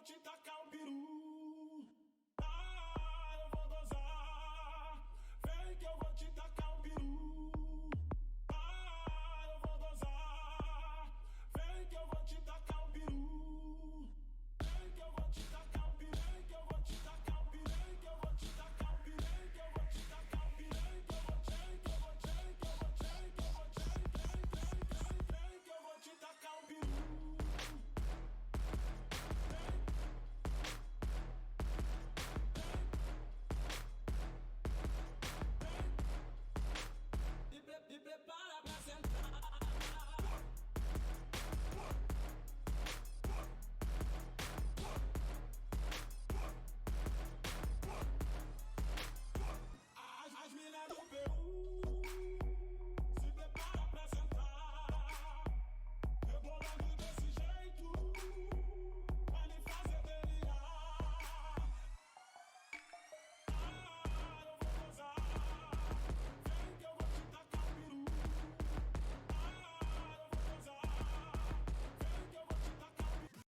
te tacar o peru. Ah, eu vou gozar. Vem que eu vou te tacar o peru. Ah, eu vou gozar. Vem que eu vou te tacar o peru. Vem que eu vou te tacar o peru. Vem que eu vou te tacar o peru. Vem que eu vou te tacar o peru. Vem que eu vou te tacar o peru. Vem que eu vou te tacar o peru. Me prepara pra sentar. As minas do Peru se prepara pra sentar. Rebolando desse jeito vai lhe fazer delirar. Ah, eu vou gozar. Vem que eu vou te tacar o peru. Ah, eu vou gozar. Vem que eu vou te tacar o peru.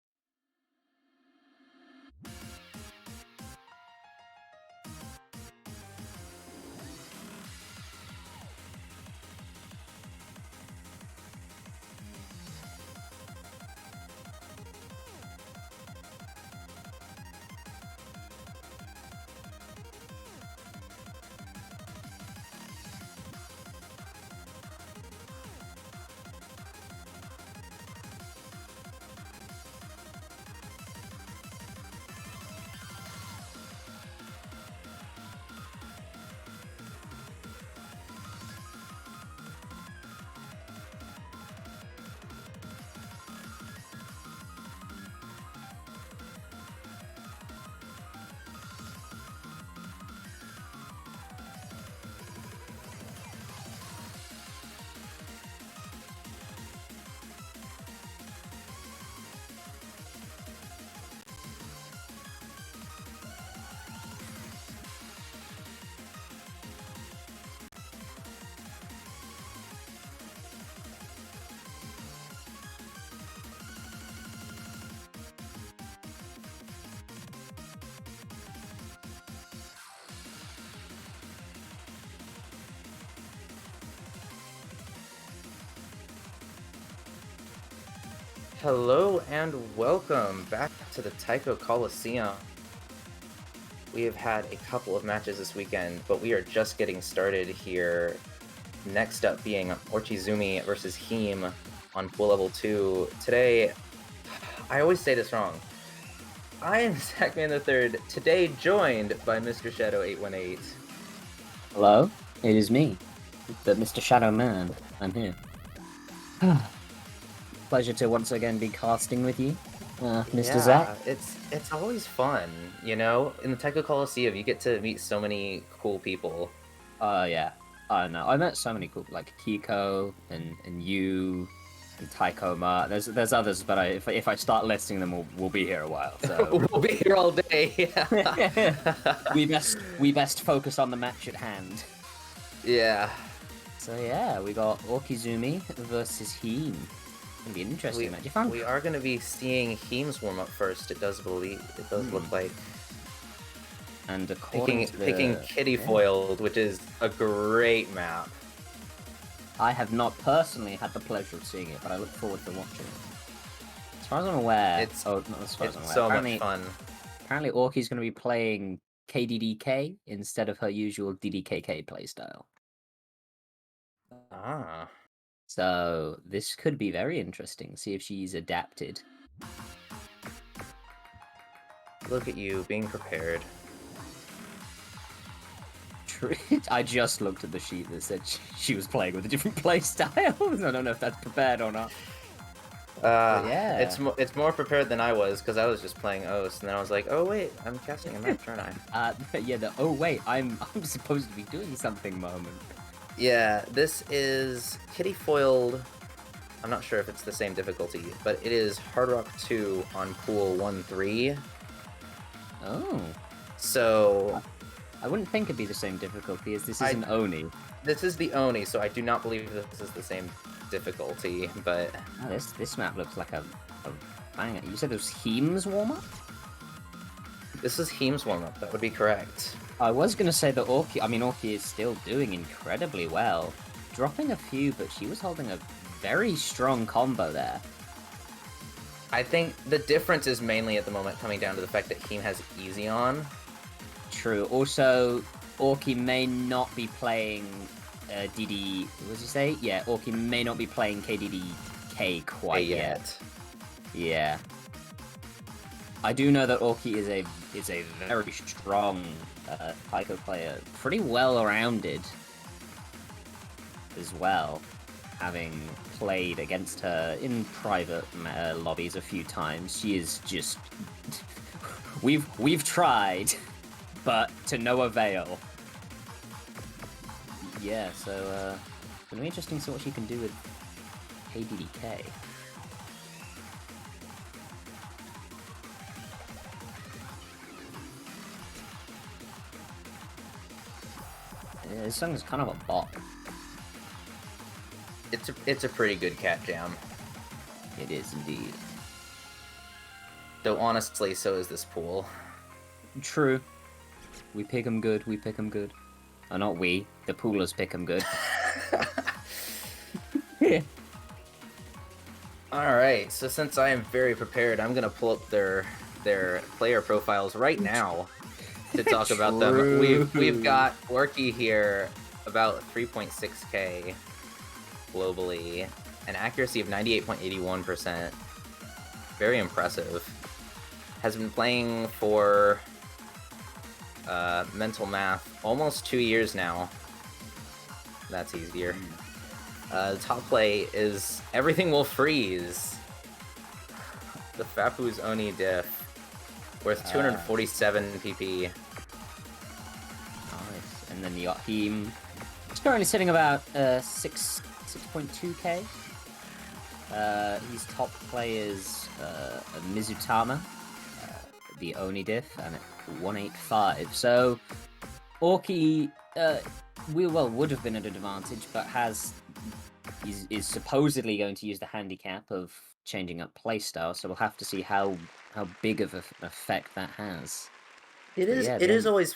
Hello and welcome back to the Taiko Coliseum. We have had a couple of matches this weekend, but we are just getting started here. Next up being Orchizzumii versus Heam on Pool Level 2. Today, I always say this wrong. I am Zackman III, today joined by Mr. Shadow818. Hello, it is me, the Mr. Shadow Man. I'm here. Pleasure to once again be casting with you, Mr. Zack. It's always fun, you know? In the Taiko Coliseum, you get to meet so many cool people. Yeah. I know. I met so many cool, like Kiko and you and Taikoma. There's others, but if I start listing them, we'll be here a while. So We'll be here all day. we best focus on the match at hand. Yeah. So yeah, we got Orchizzumii versus Heam. Gonna be an interesting match. We are going to be seeing Heam's warm up first. It does look like. And picking Kitty Foiled, which is a great map. I have not personally had the pleasure of seeing it, but I look forward to watching it. As far as I'm aware, it's so much fun. Apparently, Orki's going to be playing KDDK instead of her usual DDKK playstyle. Ah. So this could be very interesting. See if she's adapted. Look at you, being prepared. I just looked at the sheet that said she was playing with a different playstyle. I don't know if that's prepared or not. Yeah. It's more prepared than I was, because I was just playing Os, and then I was like, oh wait, I'm casting a map, aren't I? Yeah, oh wait, I'm supposed to be doing something moment. Yeah, this is Kitty Foiled. I'm not sure if it's the same difficulty, but it is Hard Rock 2 on Pool 1-3. Oh. So I wouldn't think it'd be the same difficulty, as this is an Oni. This is the Oni, so I do not believe this is the same difficulty, but... Oh, this map looks like a banger. You said it was Heam's warm-up? This is Heam's warm-up, that would be correct. I was gonna say that Orki is still doing incredibly well. Dropping a few, but she was holding a very strong combo there. I think the difference is mainly at the moment coming down to the fact that Heam has easy on. True. Also, Orki may not be playing DD. What did you say? Yeah, Orki may not be playing KDDK quite yet. Yeah. I do know that Orki is a very strong Taiko player, pretty well rounded as well, having played against her in private lobbies a few times. She is just we've tried, but to no avail. Yeah, so it's gonna be interesting to see what she can do with KDDK. Yeah, this song is kind of a bop. It's a pretty good cat jam. It is indeed. Though honestly, so is this pool. True. We pick 'em good, we pick 'em good. Oh, not we. The poolers pick 'em good. Alright, so since I am very prepared, I'm gonna pull up their player profiles right now to talk about them. We've got Orki here, about 3.6k globally, an accuracy of 98.81%. Very impressive. Has been playing for mental math almost 2 years now. That's easier. The top play is Everything Will Freeze. The Fapu's Oni diff. Worth 247 PP. Nice. And then the Heam. It's currently sitting about 6.2k. His top players Mizutama, the Oni diff, and 185. So Orki would have been at an advantage, but is supposedly going to use the handicap of changing up playstyle. So we'll have to see how big of an effect that has. It is always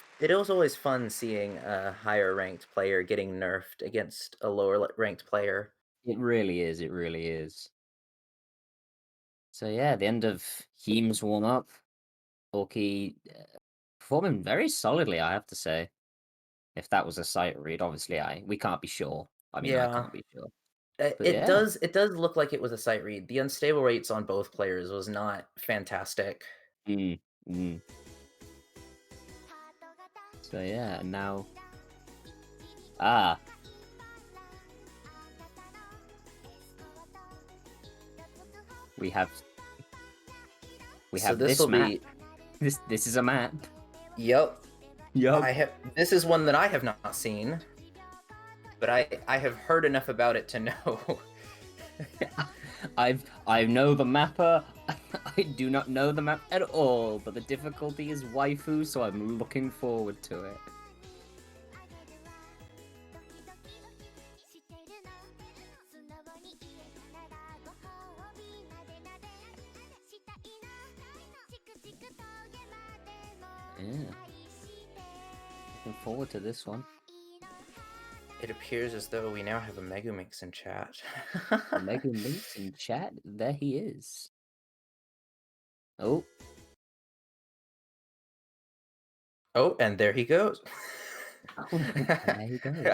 fun seeing a higher ranked player getting nerfed against a lower ranked player. It really is. It really is. So yeah, the end of Heam's warm up. Orki performing very solidly, I have to say. If that was a sight read, obviously we can't be sure. I mean, I can't be sure. It does look like it was a sight read. The unstable rates on both players was not fantastic. So yeah, and now we have this map. This is a map. Yep. This is one that I have not seen, but I have heard enough about it to know. I know the mapper. I do not know the map at all, but the difficulty is waifu, so I'm looking forward to it. Yeah. Looking forward to this one. It appears as though we now have a Megumix in chat. Megumix in chat? There he is. Oh. Oh, and there he goes. Oh, there he goes.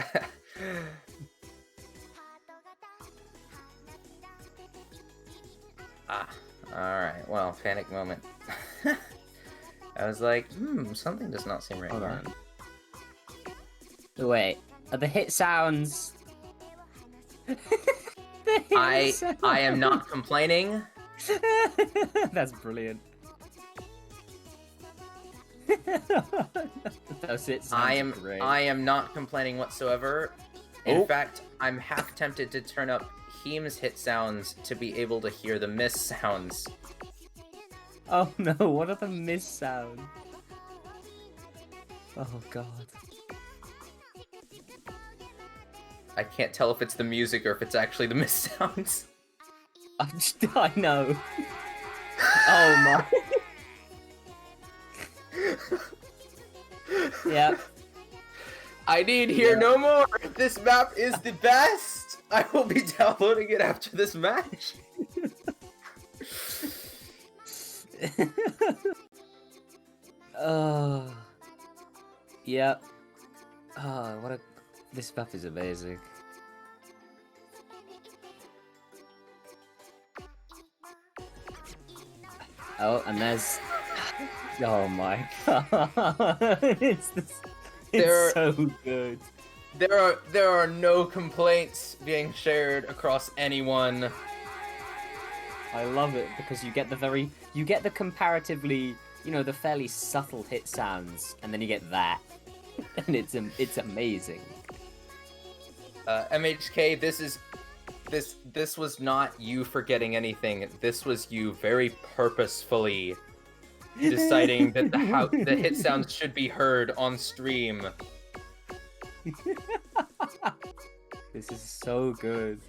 Alright, well, panic moment. I was like, something does not seem right. Hold on. Wait, are the hit sounds... I am not complaining. That's brilliant. Those hit sounds are great. I am not complaining whatsoever. In fact, I'm half tempted to turn up Heam's hit sounds to be able to hear the miss sounds. Oh no, what are the miss sounds? Oh god. I can't tell if it's the music or if it's actually the miss sounds. I know. Oh my. Yep. I need hear no more. This map is the best. I will be downloading it after this match. Oh. Yep. Oh, this map is amazing. Oh, and there's... Oh my god. It's so good. There are no complaints being shared across anyone. I love it because you get the comparatively, the fairly subtle hit sounds, and then you get that. And it's amazing. MHK, this was not you forgetting anything. This was you very purposefully deciding that the hit sounds should be heard on stream. This is so good.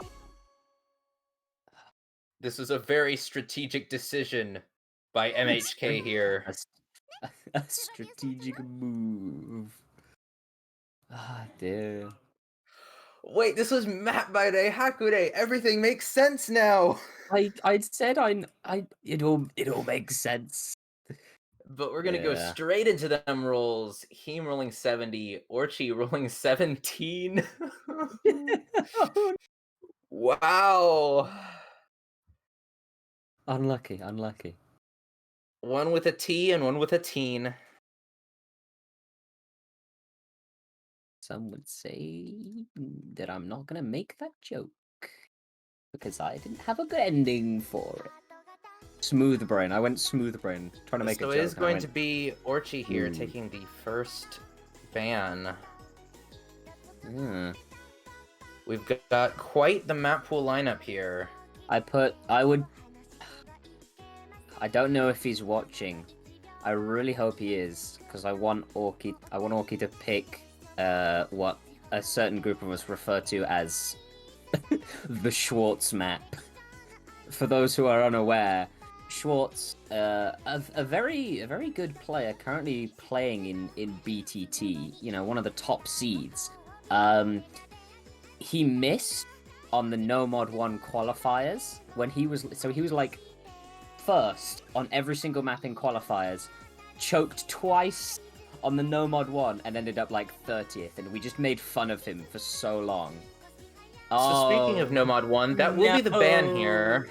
This was a very strategic decision by MHK here. A strategic move. Ah, dear. Wait, this was map by Day Hakure. Everything makes sense now. I said it all makes sense. But we're gonna go straight into them rolls. Heam rolling 70, Orchi rolling 17. Wow. Unlucky. One with a T and one with a teen. Some would say that I'm not gonna make that joke because I didn't have a good ending for it. Smooth brain. I went smooth brain, trying to make a joke. So it is going to be Orchi here taking the first ban. We've got quite the map pool lineup here. I don't know if he's watching. I really hope he is, because I want Orchi to pick what a certain group of us refer to as the Schwartz map. For those who are unaware, Schwartz, a very good player, currently playing in BTT, one of the top seeds. He missed on the No Mod 1 qualifiers when he was like first on every single map in qualifiers, choked twice on the No Mod 1, and ended up like 30th, and we just made fun of him for so long. So speaking of No Mod 1, that will be the ban here.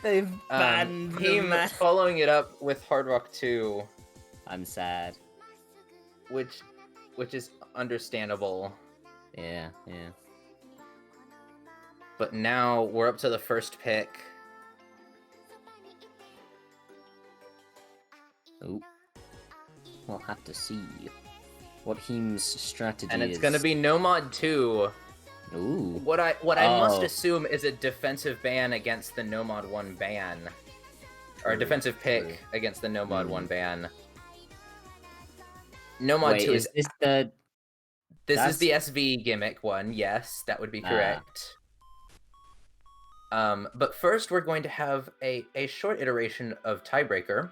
They've banned Heam following it up with Hard Rock 2. I'm sad. Which is understandable. Yeah. But now we're up to the first pick. Oh. We'll have to see what Heam's strategy is. And it's gonna be No Mod 2. Ooh. What I must assume is a defensive ban against the No Mod 1 ban. Or a defensive pick against the No Mod 1 ban. No Mod 2 is this the... This is the SV gimmick one, yes, that would be correct. But first we're going to have a short iteration of Tiebreaker.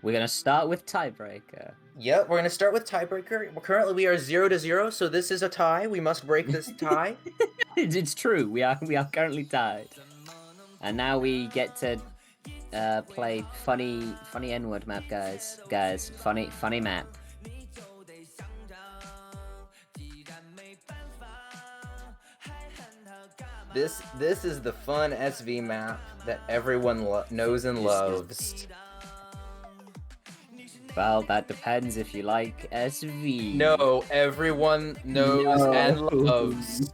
We're gonna start with Tiebreaker. Yep, we're gonna start with Tiebreaker. Currently we are 0-0, so this is a tie. We must break this tie. It's true, we are currently tied. And now we get to play funny N-word map, guys. Funny map. This is the fun SV map that everyone knows and loves. Well, that depends if you like SV. No, everyone knows and loves.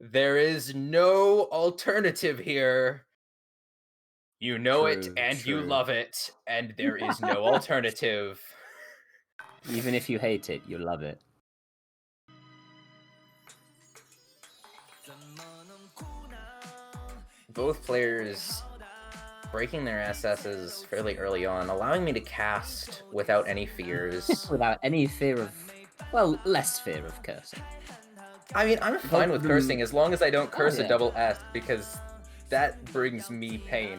There is no alternative here. You know it and you love it, and there is no alternative. Even if you hate it, you love it. Both players breaking their SSs fairly early on, allowing me to cast without any fears. Without any fear of... Well, less fear of cursing. I mean, I'm fine with cursing as long as I don't curse a double S, because that brings me pain.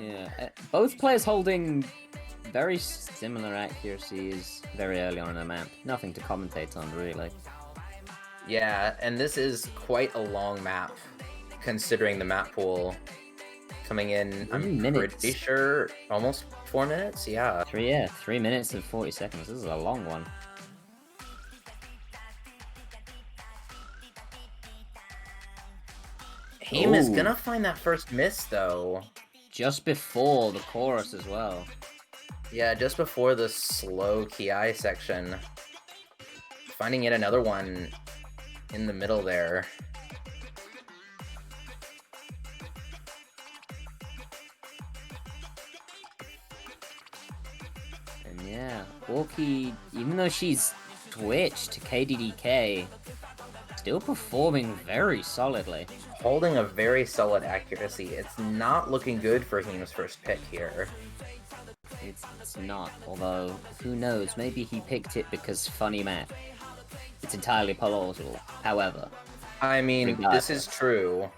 Yeah. Both players holding very similar accuracies very early on in the map. Nothing to commentate on, really. Yeah, and this is quite a long map, considering the map pool. Coming in, I'm pretty sure, almost 4 minutes? Yeah. 3 minutes and 40 seconds. This is a long one. Heam is gonna find that first miss, though. Just before the chorus as well. Yeah, just before the slow Ki section. Finding yet another one in the middle there. And yeah, Orchid, even though she's switched to KDDK, still performing very solidly. Holding a very solid accuracy. It's not looking good for Heam's first pick here. It's not, although, who knows, maybe he picked it because funny map. It's entirely plausible, however. I mean, this is true.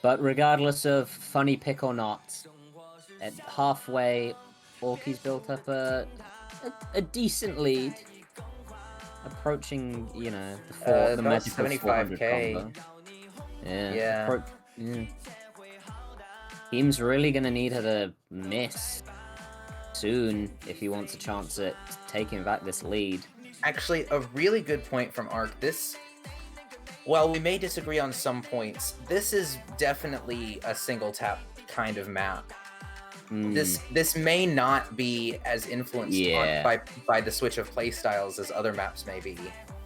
But regardless of funny pick or not, at halfway, Orky's built up a decent lead. Approaching, you know, the magical 75k. combo. Yeah. Heam's really gonna need her to miss soon if he wants a chance at taking back this lead. Actually, a really good point from Ark. While we may disagree on some points, this is definitely a single tap kind of map. This may not be as influenced by the switch of playstyles as other maps may be.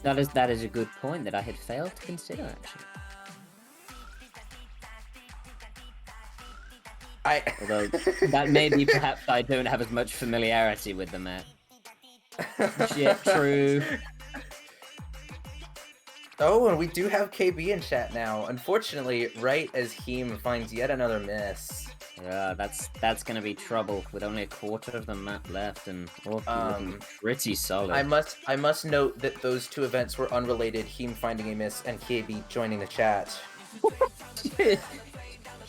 That is a good point that I had failed to consider, actually. Although that may be perhaps I don't have as much familiarity with the map. Yeah, true. Oh, and we do have KB in chat now. Unfortunately, right as Heam finds yet another miss. Yeah, that's gonna be trouble with only a quarter of the map left, and looking pretty solid. I must note that those two events were unrelated. Heam finding a miss and KB joining the chat.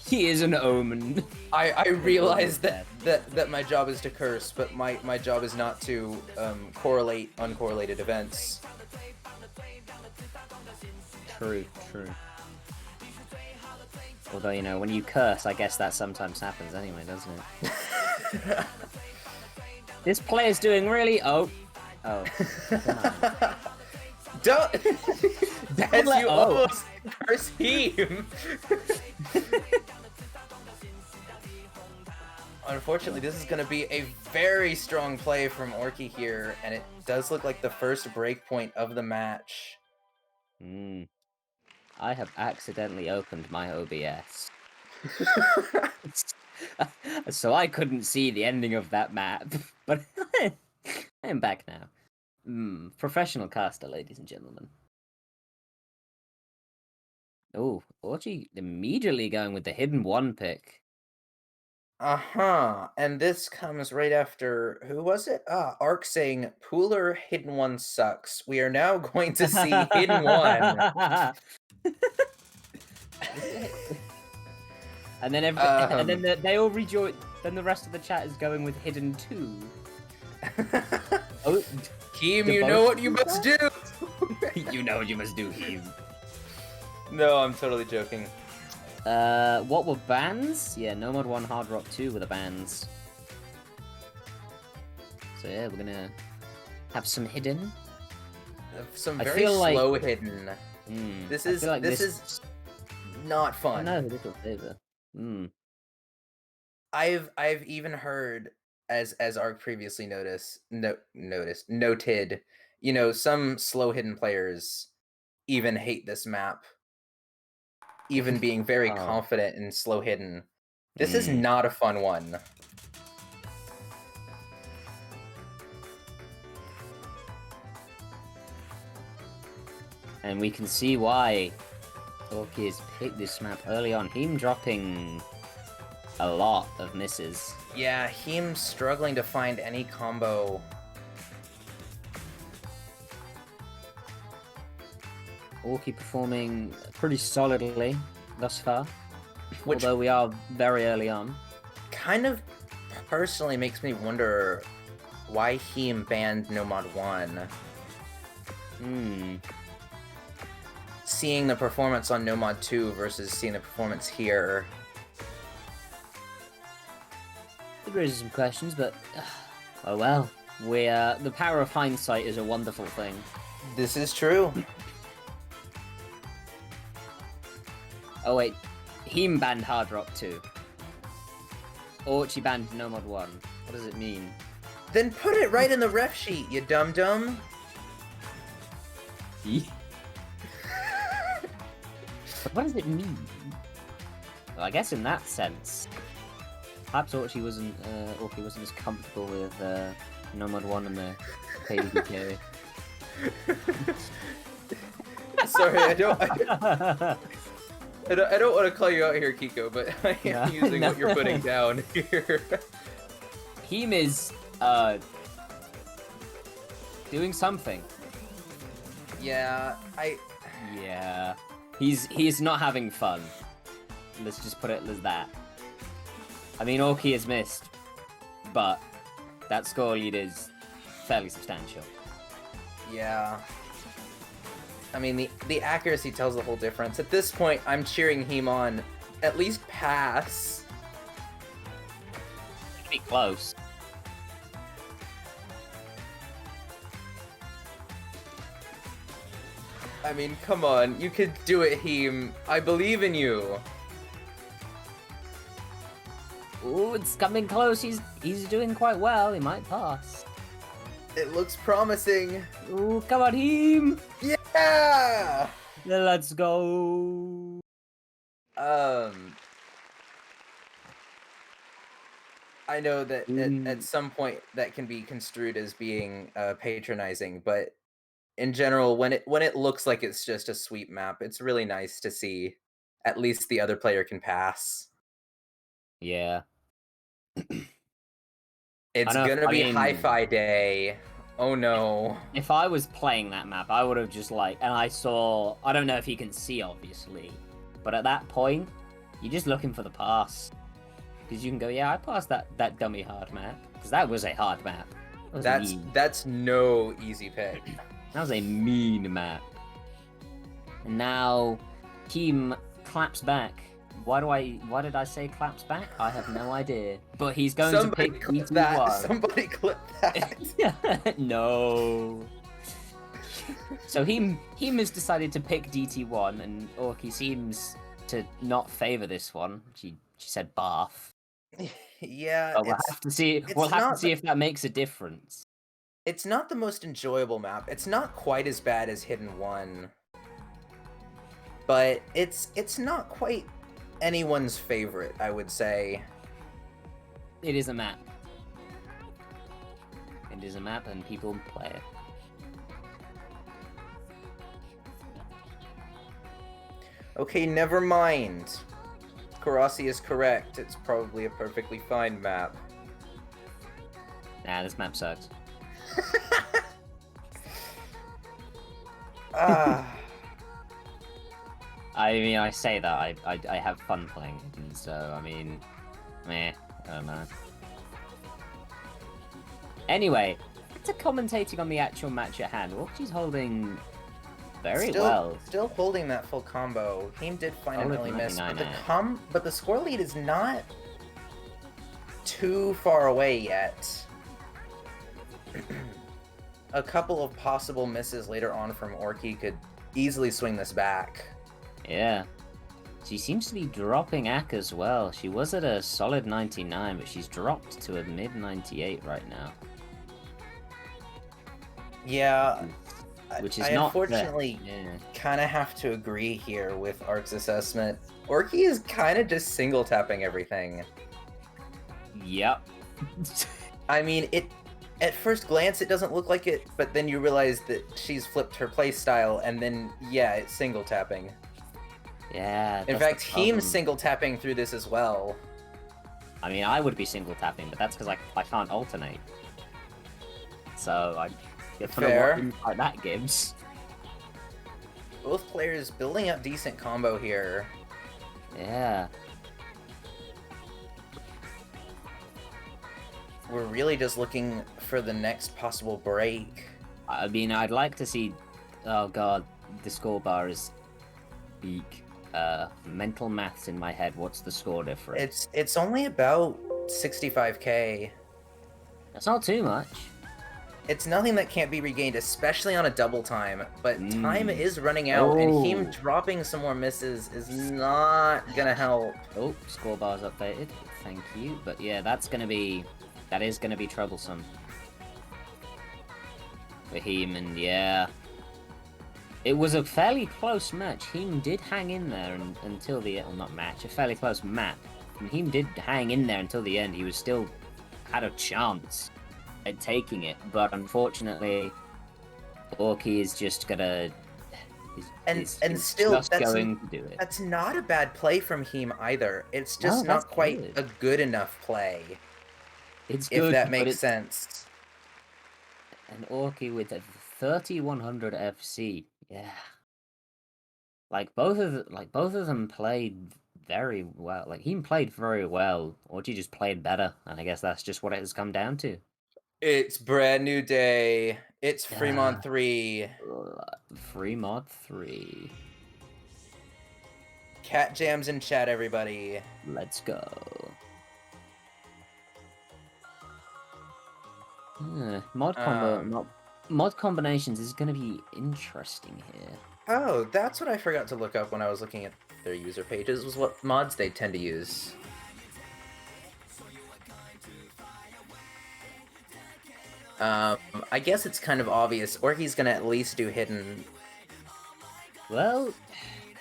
He is an omen. I realize that my job is to curse, but my job is not to correlate uncorrelated events. True. Although, you know, when you curse, I guess that sometimes happens anyway, doesn't it? This player's doing really... Oh. Don't... As you almost curse Heam! Unfortunately, this is going to be a very strong play from Orky here, and it does look like the first breakpoint of the match. I have accidentally opened my OBS. So I couldn't see the ending of that map, but I am back now. Professional caster, ladies and gentlemen. Oh, Orgy immediately going with the hidden one pick. And this comes right after, who was it? Ark saying, Pooler Hidden One sucks. We are now going to see Hidden One. And then they all rejoin. Then the rest of the chat is going with Hidden 2. Oh, Heam, you know what you must do! You know what you must do, Heam. No, I'm totally joking. What were bans? Yeah, Nomad 1, Hard Rock 2 were the bans. So yeah, we're gonna have some hidden. Some very slow hidden. This is not fun. I know, little flavor. I've even heard, as Ark previously noted, you know, some slow hidden players even hate this map. Even being very confident in slow hidden. This is not a fun one. And we can see why Orky has picked this map early on. Heam dropping a lot of misses. Yeah, Heam struggling to find any combo. Orky performing pretty solidly thus far, although we are very early on. Kind of personally makes me wonder why Heam banned No Mod 1. Seeing the performance on No Mod 2 versus seeing the performance here. It raises some questions, but oh well. The power of hindsight is a wonderful thing. This is true. Oh wait, Heam banned Hard Rock 2. Orchi banned No Mod 1. What does it mean? Then put it right in the ref sheet, you dum-dum. What does it mean? Well, I guess in that sense, perhaps Orchi wasn't as comfortable with No Mod 1 and the KDK. Sorry, I don't want to call you out here, Kiko, but I am using what you're putting down here. Heam is doing something. Yeah, Yeah. He's not having fun. Let's just put it as that. I mean, Orki has missed, but that score lead is fairly substantial. Yeah. I mean, the accuracy tells the whole difference. At this point, I'm cheering Heam on. At least pass. It'd be close. I mean, come on. You could do it, Heam. I believe in you. Ooh, it's coming close. He's doing quite well. He might pass. It looks promising. Ooh, come on, Heam! Yeah! Let's go. I know that at some point that can be construed as being patronizing, but in general, when it looks like it's just a sweep map, it's really nice to see at least the other player can pass. Yeah. It's gonna be hi-fi day. Oh no. If I was playing that map, I would have just and I don't know if you can see obviously, but at that point, you're just looking for the pass. Because you can go, yeah, I passed that dummy hard map. Because that was a hard map. That's no easy pick. That was a mean map. And now, Heam claps back. Why did I say claps back? I have no idea. But he's going to pick DT1. Somebody clip that. No. So Heam has decided to pick DT1, and Orki seems to not favor this one. She said Bath. Yeah. But we'll have to see. We'll have to see if that makes a difference. It's not the most enjoyable map. It's not quite as bad as Hidden 1. But it's not quite anyone's favorite, I would say. It is a map. It is a map and people play it. Okay, never mind. Karasi is correct. It's probably a perfectly fine map. Nah, this map sucks. I mean, I say that, I have fun playing it, and so, I mean, I don't know. Anyway, to commentating on the actual match at hand, Orchi's holding very well. Still holding that full combo. Heam did find an early miss, but the score lead is not too far away yet. A couple of possible misses later on from Orchi could easily swing this back. Yeah. She seems to be dropping Ak as well. She was at a solid 99, but she's dropped to a mid 98 right now. Yeah. Which is I not unfortunately kind of have to agree here with Ark's assessment. Orchi is kind of just single tapping everything. Yep. I mean, at first glance it doesn't look like it, but then you realize that she's flipped her playstyle, and then yeah, it's single tapping. Yeah. In fact, Heam's single tapping through this as well. I mean, I would be single tapping, but that's because I can't alternate. So I don't know what insight that gives. Both players building up decent combo here. Yeah. we're really just looking for the next possible break. I mean, I'd like to see. Oh god, the score bar is weak. Mental maths in my head. What's the score difference? It's only about 65k. That's not too much. It's nothing that can't be regained, especially on a double time, but time is running out, Oh. and him dropping some more misses is not gonna help. Oh, score bar's updated. Thank you. But yeah, that is gonna be troublesome for Heam, and yeah. It was a fairly close match. Heem did hang in there until the end. Well, not match, a fairly close map. And Heem did hang in there until the end. He was still had a chance at taking it, but unfortunately, Orky is just gonna. Still, just going to do it. That's not a bad play from Heem either. It's just No, not quite good. a good enough play. It's if good, that but makes sense. And Orky with a 3100 FC. Yeah. Like both of them played very well. Like Heem played very well. Orgy just played better, and I guess that's just what it has come down to. It's brand new day. It's Fremont 3. Fremont 3. Cat jams in chat, everybody. Let's go. Mod combinations is going to be interesting here. Oh, that's what I forgot to look up when I was looking at their user pages, was what mods they tend to use. I guess it's kind of obvious. Orky's gonna at least do hidden. Well,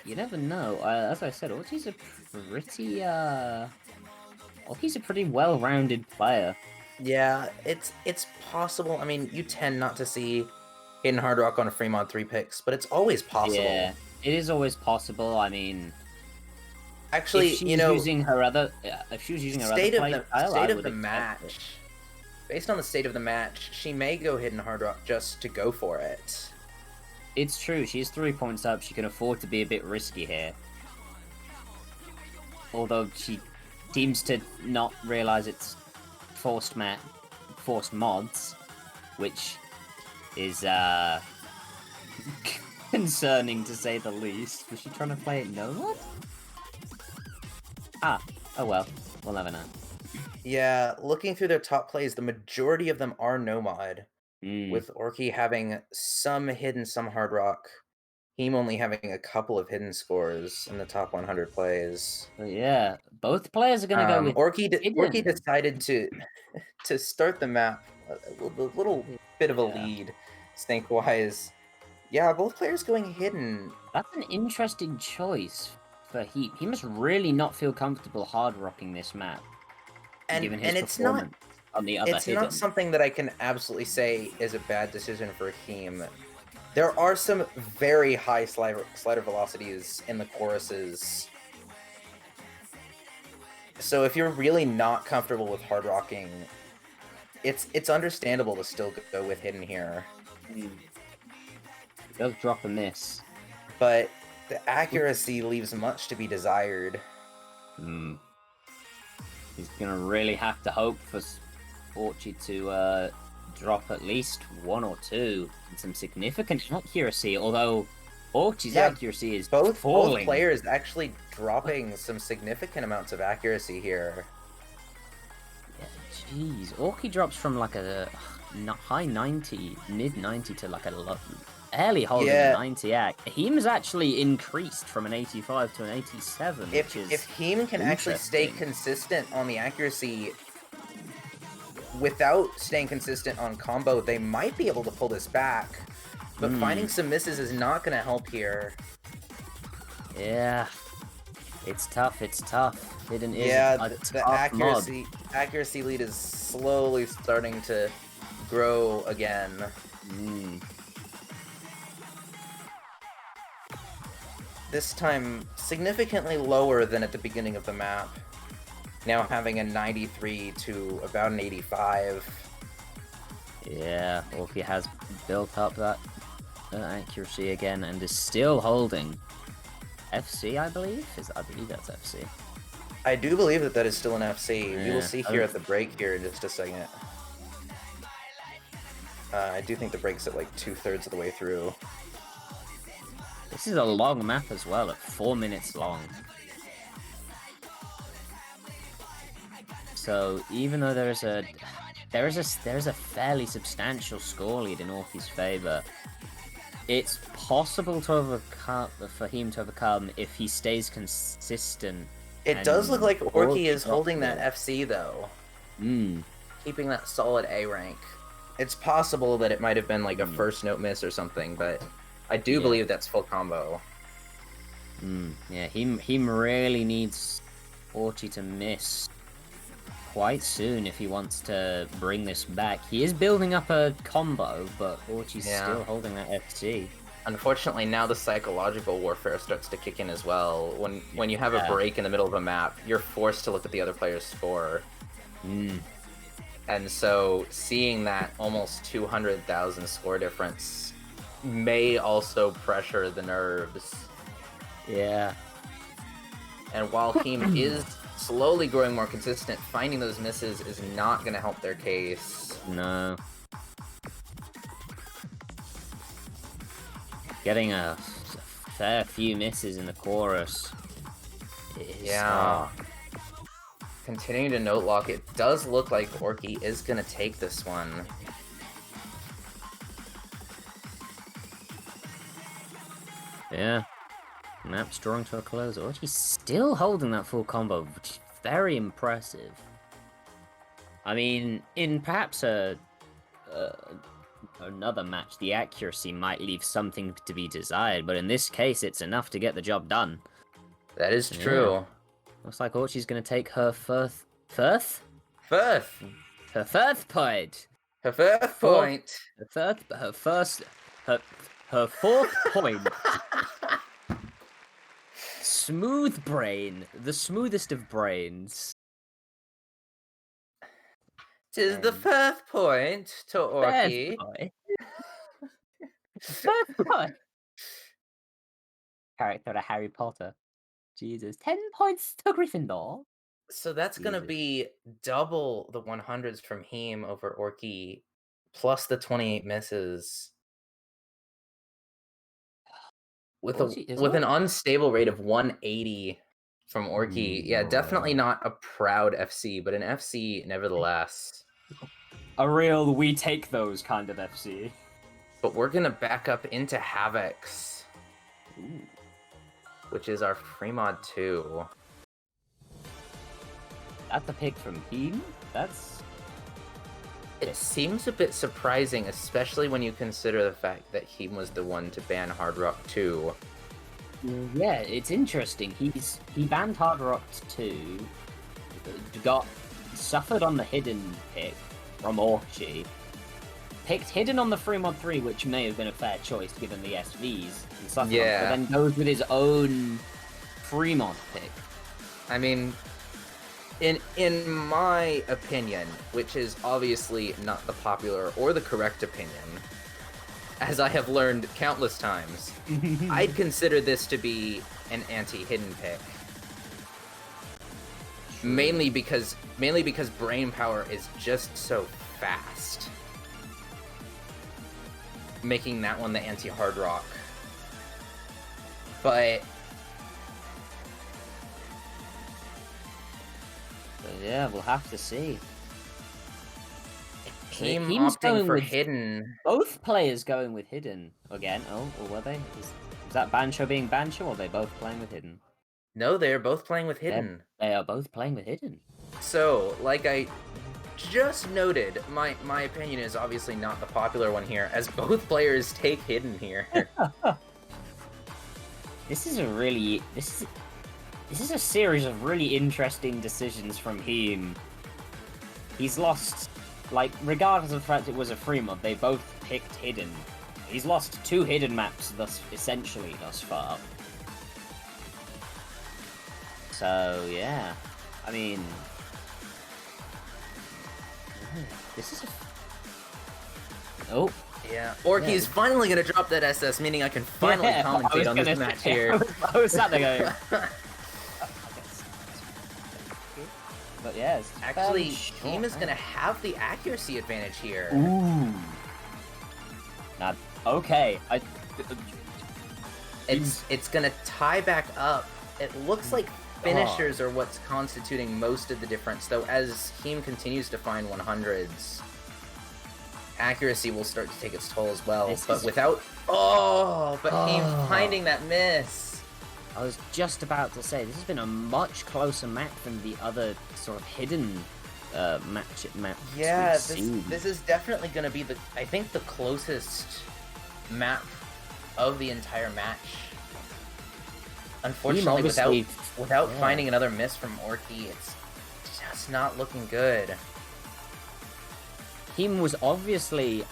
you never know. As I said, Orky's a pretty well-rounded player. Yeah, it's possible. I mean, you tend not to see hidden hard rock on a Fremont 3 picks, but it's always possible. Yeah, it is always possible. I mean, actually, if she was using her other state play style, state of the match. Based on the state of the match, she may go hidden hard rock just to go for it. It's true. She's 3 points up. She can afford to be a bit risky here. Although she seems to not realize it's forced mods, which is concerning to say the least. Was she trying to play it no mod? Ah, oh well. We'll never know. Yeah, looking through their top plays, the majority of them are no mod, with Orky having some hidden, some hard rock. Heem only having a couple of hidden scores in the top 100 plays. But yeah, both players are going to go with Orky decided to start the map a little bit of a lead, stink-wise. Yeah, both players going hidden. That's an interesting choice for Heat. He must really not feel comfortable hard rocking this map. And it's not on the other hidden. Not something that I can absolutely say is a bad decision for Heem. There are some very high slider velocities in the choruses. So if you're really not comfortable with hard rocking, it's understandable to still go with hidden here. He does drop a miss. But the accuracy leaves much to be desired. He's gonna really have to hope for Orchid to drop at least one or two and some significant accuracy, although Orchid's accuracy is falling. Both players actually dropping some significant amounts of accuracy here. Yeah, jeez. Orchid drops from like a high 90, mid 90 to like a barely holding 90 act. Heem's actually increased from an 85 to an 87. If Heem can actually stay consistent on the accuracy without staying consistent on combo, they might be able to pull this back. But finding some misses is not going to help here. Yeah, it's tough. Hidden is the accuracy lead is slowly starting to grow again. This time, significantly lower than at the beginning of the map. Now having a 93 to about an 85. Yeah, Orky has built up that accuracy again and is still holding. FC, I believe? I believe that's FC. I do believe that that is still an FC. We will Yeah. see here at the break here in just a second. I do think the break's at like 2/3 of the way through. This is a long map as well, at 4 minutes long. So even though there's a fairly substantial score lead in Orki's favor, it's possible to overcome for him to overcome if he stays consistent. It does look like Orki is Orki holding that dropped FC though, Mm. keeping that solid A rank. It's possible that it might have been like a first note miss or something, but I do believe that's full combo. Yeah, he really needs Orchi to miss quite soon if he wants to bring this back. He is building up a combo, but Orchi's still holding that FC. Unfortunately, now the psychological warfare starts to kick in as well. When you have a break in the middle of a map, you're forced to look at the other player's score. And so seeing that almost 200,000 score difference may also pressure the nerves. Yeah. And while Heam is slowly growing more consistent, finding those misses is not going to help their case. No. Getting a fair few misses in the chorus. Yeah. Continuing to note lock, it does look like Orki is going to take this one. Yeah. Map's drawing to a close. Orchi's still holding that full combo, which is very impressive. I mean, in perhaps another match, the accuracy might leave something to be desired, but in this case, it's enough to get the job done. That is true. Yeah. Looks like Orchi's going to take her Firth. Her first point. Her first point. Her fourth point. Smooth brain, the smoothest of brains. 'Tis the first point to Orki. First point. Character to Harry Potter. Jesus. 10 points to Gryffindor. So that's going to Jesus. be double the 100s from Heam over Orki, plus the 28 misses. With an unstable rate of 180 from Orki. Yeah, definitely not a proud FC, but an FC nevertheless. A real we take those kind of FC. But we're going to back up into Havoc's, which is our free mod 2. That's the pick from Heam? It seems a bit surprising, especially when you consider the fact that Heam was the one to ban Hard Rock 2. Yeah, it's interesting. He banned Hard Rock 2, suffered on the Hidden pick from Orchi, picked Hidden on the free mod 3, which may have been a fair choice given the SVs, and suffered but then goes with his own free mod pick. I mean, in my opinion, which is obviously not the popular or the correct opinion, as I have learned countless times, I'd consider this to be an anti-hidden pick. Mainly because brain power is just so fast, making that one the anti-hard rock. But yeah, we'll have to see. Heam Heam's opting going for with Hidden. Both players going with Hidden again. Oh, or were they? Is that Bancho being Bancho, or are they both playing with Hidden? No, they are both playing with Hidden. They are both playing with Hidden. So, like I just noted, my opinion is obviously not the popular one here, as both players take Hidden here. This is a series of really interesting decisions from Heam. He's lost, like, regardless of the fact it was a free mod, they both picked Hidden. He's lost 2 Hidden maps thus far. So yeah, I mean, this is Yeah, Orki's finally gonna drop that SS, meaning I can finally commentate on this match here. I was sat there going, but yes. Actually, Heam is gonna have the accuracy advantage here. Ooh. Not okay. It's gonna tie back up. It looks like finishers are what's constituting most of the difference, though as Heam continues to find 100s, accuracy will start to take its toll as well. Heam finding that miss. I was just about to say, this has been a much closer map than the other sort of hidden match. Yeah, this is definitely going to be I think the closest map of the entire match. Unfortunately, without finding another miss from Orki, it's just not looking good. Heam was obviously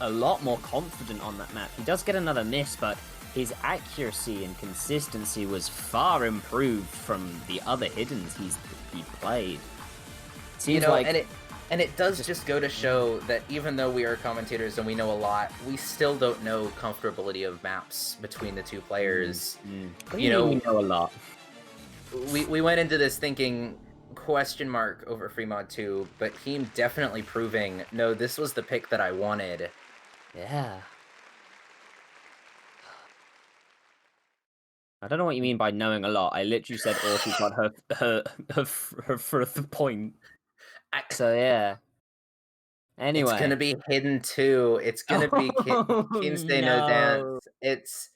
a lot more confident on that map. He does get another miss, but his accuracy and consistency was far improved from the other hiddens he played. Seems and it does just go to show that even though we are commentators and we know a lot, we still don't know comfortability of maps between the two players. We know a lot. We went into this thinking question mark over Free Mod 2, but Heam definitely proving, no, this was the pick that I wanted. Yeah. I don't know what you mean by knowing a lot. I literally said Orki got her first point. So yeah. Anyway, it's gonna be hidden too. It's gonna be Kinsei no Dance.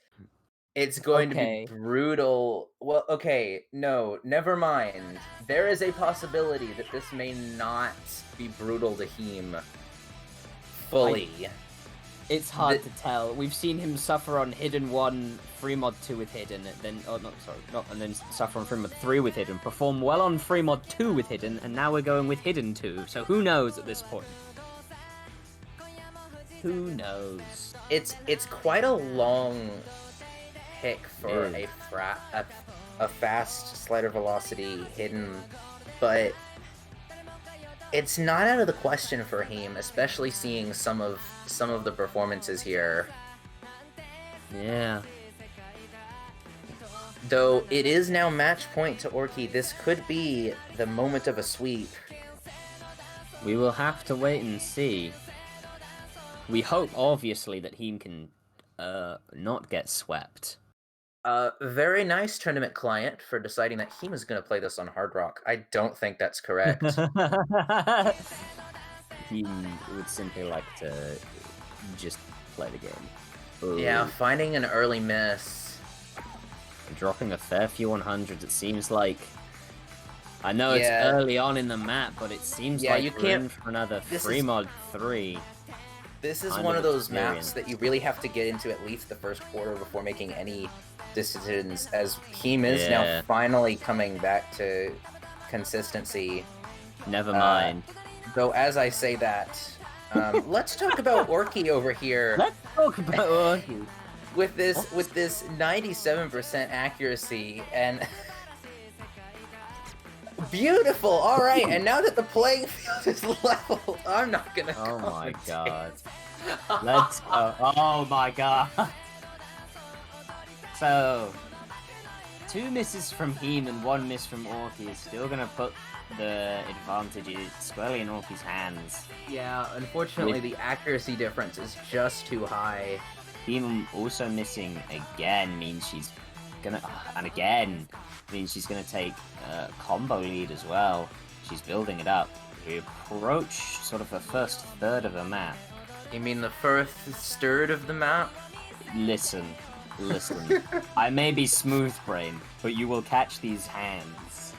It's going to be brutal. Well, okay, no, never mind. There is a possibility that this may not be brutal to Heam fully. It's hard to tell. We've seen him suffer on Hidden 1, Free Mod 2 with Hidden, and then suffer on Free Mod 3 with Hidden, perform well on Free Mod 2 with Hidden, and now we're going with Hidden 2, so who knows at this point? Who knows? It's quite a long pick for a fast slider velocity Hidden, but it's not out of the question for Heam, especially seeing some of the performances here. Yeah. Though it is now match point to Orki, this could be the moment of a sweep. We will have to wait and see. We hope, obviously, that Heam can not get swept. Very nice tournament client for deciding that Heam is going to play this on Hard Rock. I don't think that's correct. Heam would simply like to just play the game. Ooh. Yeah, finding an early miss. Dropping a fair few 100s, it seems like. I know it's early on in the map, but it seems like you we're can't in for another Free Mod 3. This is one of those maps that you really have to get into at least the first quarter before making any decisions, as Heam is now finally coming back to consistency. Never mind. Though, as I say that, let's talk about Orki over here. Let's talk about Orki. With this 97% accuracy and beautiful. All right, and now that the playing field is level, I'm not gonna. Oh my god. Let's go. Oh my god. So, 2 misses from Heam and 1 miss from Orki is still gonna put the advantage squarely in Orki's hands. Yeah, unfortunately, the accuracy difference is just too high. Heam also missing again means she's gonna, and again means she's gonna take combo lead as well. She's building it up. We approach sort of the first third of the map. You mean the first third of the map? Listen. I may be smooth brain, but you will catch these hands.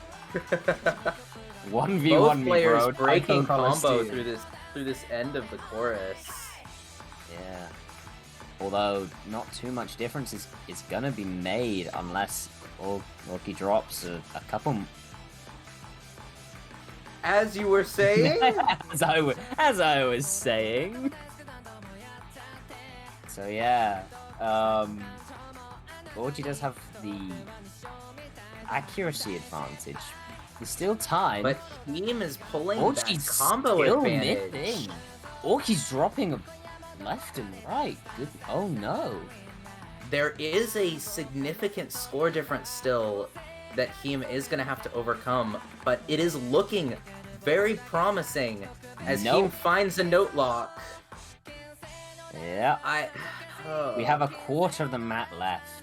1v1 Both me, players bro. breaking combo through this end of the chorus. Yeah. Although not too much difference is gonna be made unless Orki drops a couple. As you were saying. as I was saying. So yeah, Orki does have the accuracy advantage. There's still time. But Heam is pulling Orki's that combo still advantage. Missing. Orki's dropping left and right. Good. Oh no. There is a significant score difference still that Heam is going to have to overcome, but it is looking very promising as Heam finds a note lock. Yeah. We have a quarter of the mat left.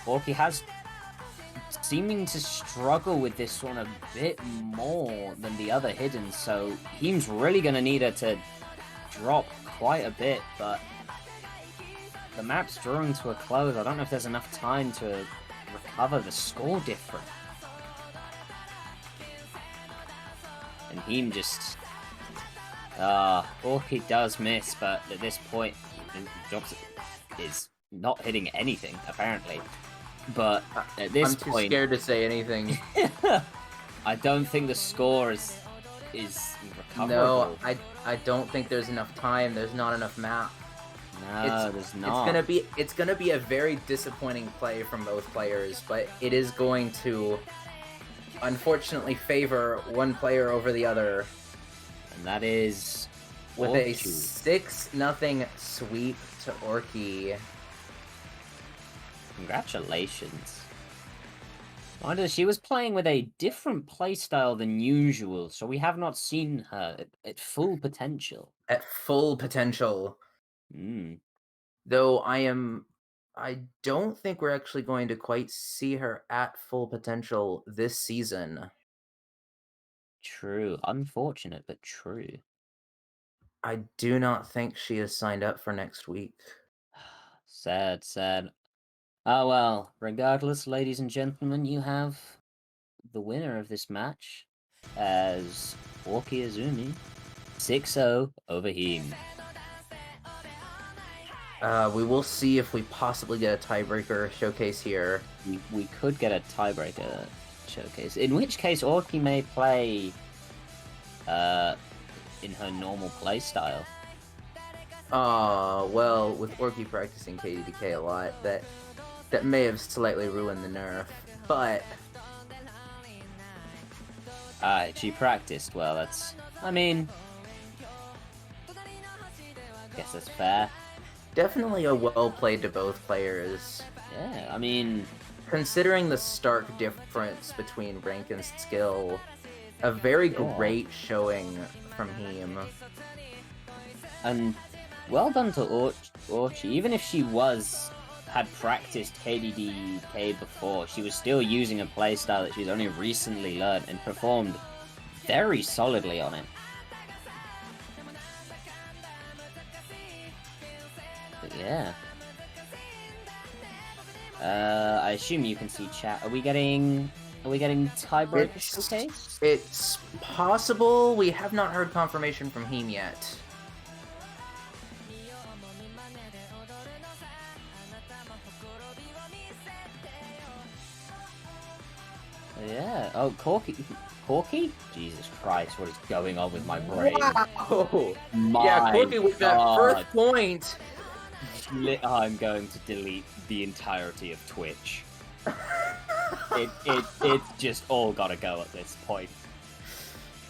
Orky has seeming to struggle with this one a bit more than the other hidden, so Heem's really going to need her to drop quite a bit, but the map's drawing to a close. I don't know if there's enough time to recover the score difference. And Heem just... Orky does miss, but at this point, Jobs is not hitting anything, apparently. But at this point... I'm too scared to say anything. I don't think the score is recoverable. No, I don't think there's enough time. There's not enough map. No, there's not. It's gonna be a very disappointing play from both players, but it is going to unfortunately favor one player over the other. And that is with a 6-0 sweep to Orky. Congratulations. Mind you, she was playing with a different playstyle than usual, so we have not seen her at full potential. At full potential. Though I don't think we're actually going to quite see her at full potential this season. True. Unfortunate, but true. I do not think she is signed up for next week. Sad, sad. Oh well, regardless, ladies and gentlemen, you have the winner of this match as orchizzumii 6-0 over Heam. We will see if we possibly get a tiebreaker showcase here. We could get a tiebreaker showcase, in which case Orky may play in her normal play style. Well, with Orky practicing KDDK a lot, that may have slightly ruined the nerf, but... she practiced well, I mean... guess that's fair. Definitely a well played to both players. Yeah, I mean... considering the stark difference between rank and skill, a very great showing from Heam. And well done to Orchi. Even if she had practiced KDDK before, she was still using a playstyle that she's only recently learned and performed very solidly on it. But yeah. I assume you can see chat. Are we getting tiebreaker showcase? It's possible. We have not heard confirmation from Heam yet. Yeah. Oh, Corky? Jesus Christ, what is going on with my brain? Wow! Yeah, Corky with that first point. I'm going to delete the entirety of Twitch. It's just all gotta go at this point.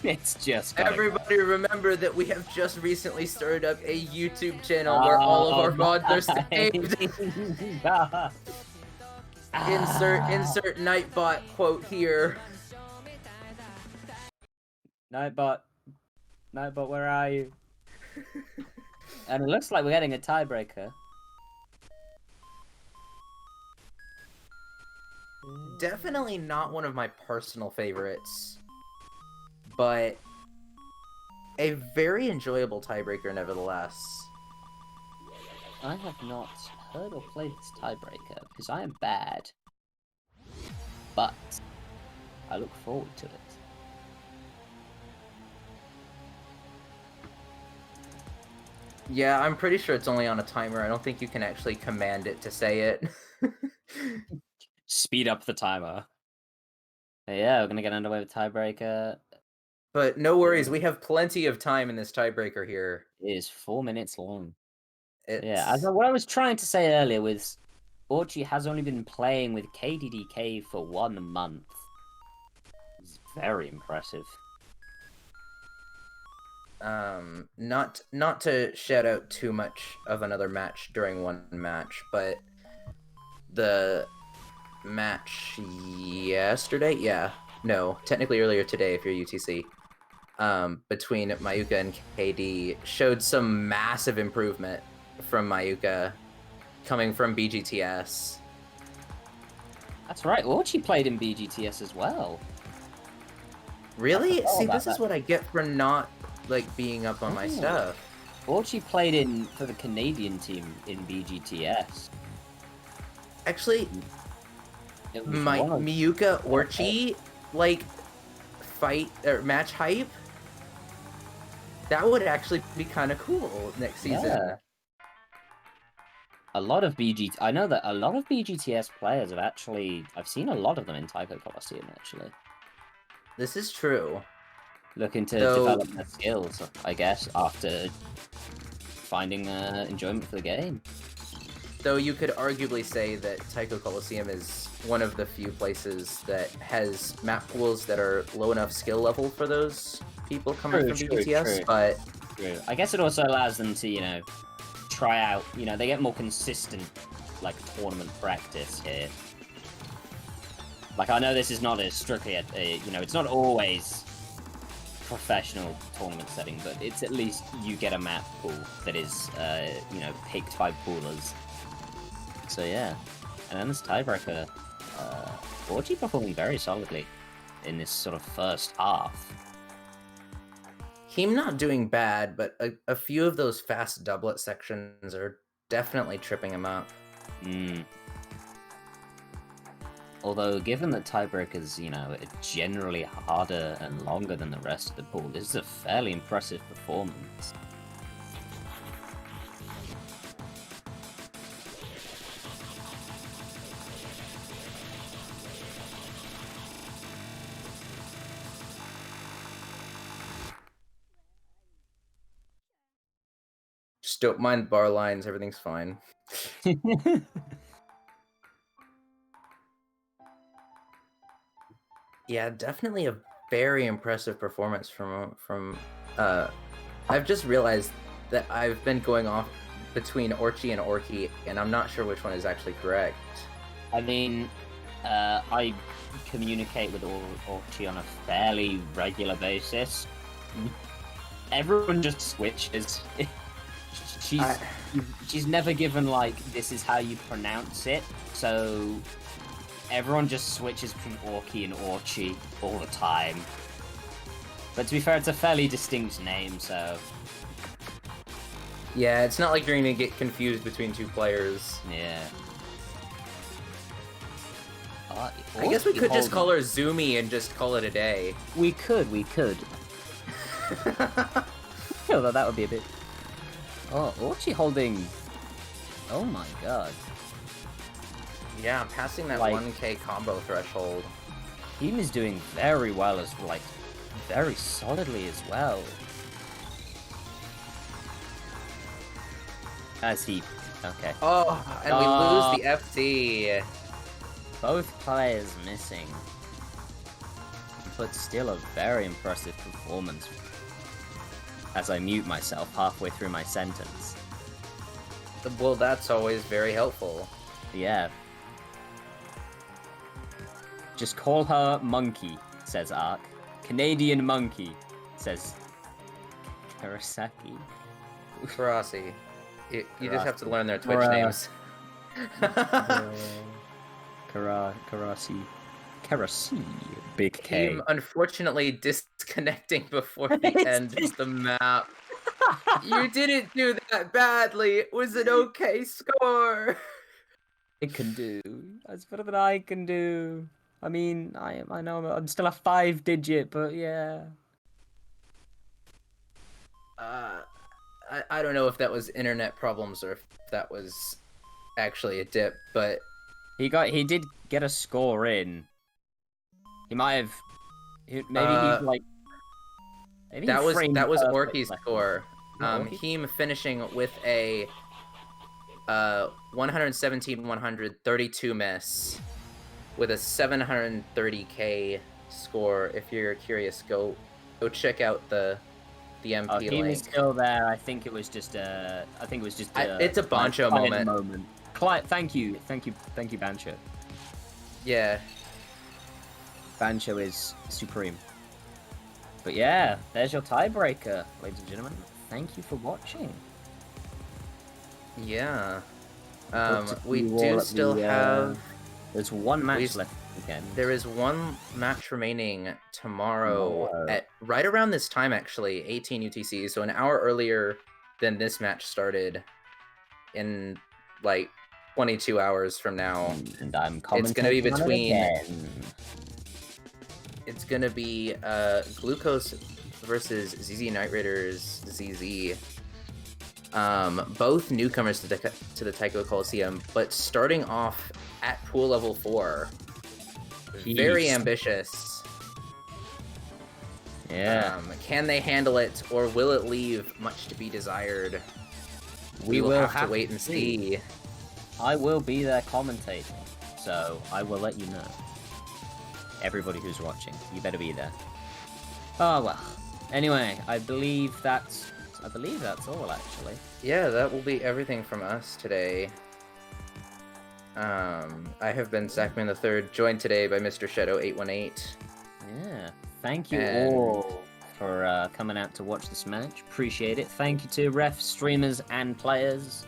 It's just everybody remember that we have just recently started up a YouTube channel where all of our VODs are saved. Insert Nightbot quote here. Nightbot, where are you? And it looks like we're getting a tiebreaker. Definitely not one of my personal favorites, but a very enjoyable tiebreaker nevertheless. I have not heard or played this tiebreaker because I am bad, but I look forward to it. Yeah, I'm pretty sure it's only on a timer. I don't think you can actually command it to say it. Speed up the timer. Yeah, we're gonna get underway with tiebreaker. But no worries, we have plenty of time in this tiebreaker here. It is 4 minutes long. Yeah, what I was trying to say earlier was, Orchi has only been playing with KDDK for 1 month. It's very impressive. Not to shout out too much of another match during one match, but the match yesterday. Yeah, no, technically earlier today if you're UTC. Between Mayuka and KD showed some massive improvement from Mayuka coming from BGTS. That's right. Orchi played in BGTS as well. Really? See, this is what I get for not like being up on my stuff. Orchi played for the Canadian team in BGTS. Actually, Miyuka Orchi like fight or match hype. That would actually be kind of cool next season. Yeah. I know that a lot of BGTS players have actually. I've seen a lot of them in Taiko Coliseum actually. This is true. Looking to develop their skills, I guess, after finding enjoyment for the game. Though you could arguably say that Taiko Coliseum is one of the few places that has map pools that are low enough skill level for those people coming from BGTS, but... True. I guess it also allows them to, try out, they get more consistent, tournament practice here. I know this is not strictly it's not always professional tournament setting, but it's at least you get a map pool that is, picked by poolers. So yeah, and then this tiebreaker, Orchi performing very solidly in this sort of first half. Heam not doing bad, but a few of those fast doublet sections are definitely tripping him up. Although, given that tiebreakers, are generally harder and longer than the rest of the pool, this is a fairly impressive performance. Just don't mind bar lines, everything's fine. Yeah, definitely a very impressive performance from I've just realized that I've been going off between Orchi and Orki, and I'm not sure which one is actually correct. I mean, I communicate with Orchi on a fairly regular basis. Everyone just switches. She's never given this is how you pronounce it, so everyone just switches between Orki and Orchi all the time. But to be fair, it's a fairly distinct name, so... Yeah, it's not like you're gonna get confused between two players. Yeah. I guess we could just call her Zumi and just call it a day. We could. Although that would be a bit... Oh, Orchi holding... Oh my god. Yeah, I'm passing that 1k combo threshold. Heam is doing very well very solidly as well. As he... Okay. Oh, and we lose the FT. Both players missing. But still a very impressive performance. As I mute myself halfway through my sentence. Well, that's always very helpful. Yeah. Just call her Monkey, says Ark. Canadian Monkey, says Karasaki. Karasi. You just have to learn their Twitch names. Karasi. Big K. Team unfortunately disconnecting before the end of the map. You didn't do that badly. It was an okay score. It can do. That's better than I can do. I mean, I know I'm still a 5-digit, but yeah. I don't know if that was internet problems or if that was actually a dip, but he did get a score in. He might have maybe that was Orki's score. Heam finishing with a 117-132 miss with a 730k score. If you're curious, go check out the MP link. Heam is still there. I think it was just it's a Bancho moment. Thank you, Bancho. Yeah. Bancho is supreme. But yeah, there's your tiebreaker, ladies and gentlemen. Thank you for watching. Yeah. Hope to see We you all do at still the, have. There's one match we've- left again. There is one match remaining tomorrow at right around this time, actually, 18 UTC. So an hour earlier than this match started. In like 22 hours from now. And I'm commenting It's gonna be on it between. again. It's gonna be Glucose versus ZZ Night Raiders ZZ. Both newcomers to the Taiko Coliseum, but starting off at pool level 4. Very Jeez. ambitious. Yeah. Can they handle it, or will it leave much to be desired? We will will have to wait and see. I will be there commentating, so I will let you know. Everybody who's watching, you better be there. Oh well. Anyway, I believe that's all actually. Yeah, that will be everything from us today. I have been Sackman III, joined today by Mr. Shadow818. Yeah. Thank you all for coming out to watch this match. Appreciate it. Thank you to refs, streamers, and players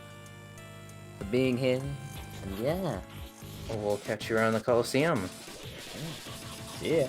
for being here. And yeah. We'll catch you around the Coliseum. Yeah. See ya.